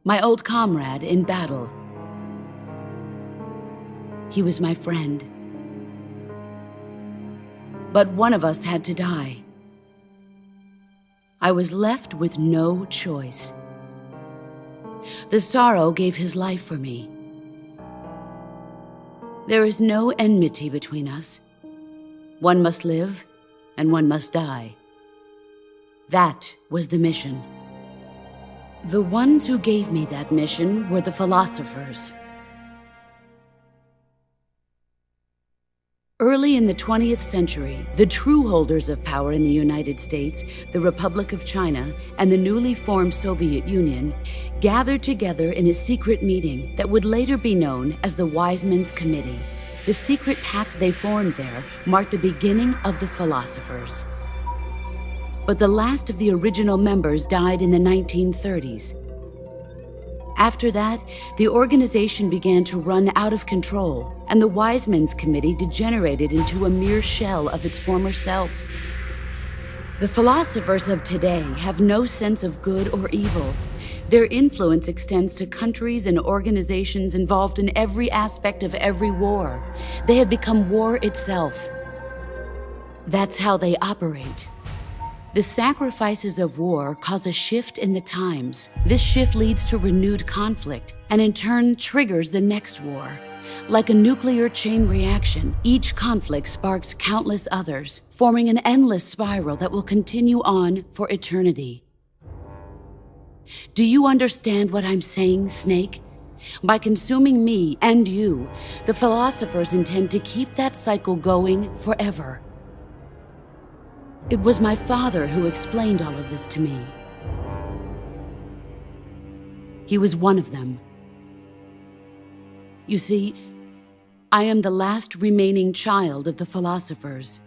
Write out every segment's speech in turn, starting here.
my old comrade in battle. He was my friend. But one of us had to die. I was left with no choice. The sorrow gave his life for me. There is no enmity between us. One must live, and one must die. That was the mission. The ones who gave me that mission were the philosophers. Early in the 20th century, the true holders of power in the United States, the Republic of China, and the newly formed Soviet Union gathered together in a secret meeting that would later be known as the Wise Men's Committee. The secret pact they formed there marked the beginning of the philosophers. But the last of the original members died in the 1930s. After that, the organization began to run out of control, and the Wise Men's Committee degenerated into a mere shell of its former self. The philosophers of today have no sense of good or evil. Their influence extends to countries and organizations involved in every aspect of every war. They have become war itself. That's how they operate. The sacrifices of war cause a shift in the times. This shift leads to renewed conflict, and in turn triggers the next war. Like a nuclear chain reaction, each conflict sparks countless others, forming an endless spiral that will continue on for eternity. Do you understand what I'm saying, Snake? By consuming me and you, the philosophers intend to keep that cycle going forever. It was my father who explained all of this to me. He was one of them. You see, I am the last remaining child of the philosophers.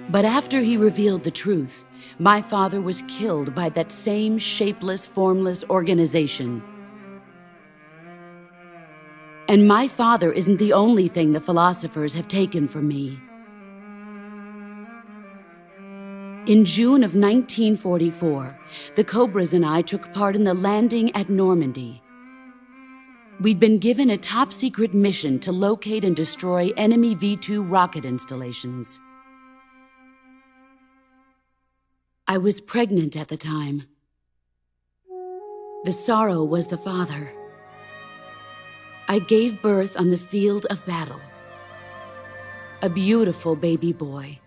But after he revealed the truth, my father was killed by that same shapeless, formless organization. And my father isn't the only thing the philosophers have taken from me. In June of 1944, the Cobras and I took part in the landing at Normandy. We'd been given a top-secret mission to locate and destroy enemy V-2 rocket installations. I was pregnant at the time. The sorrow was the father. I gave birth on the field of battle. A beautiful baby boy.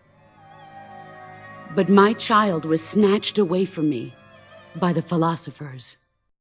But my child was snatched away from me by the philosophers.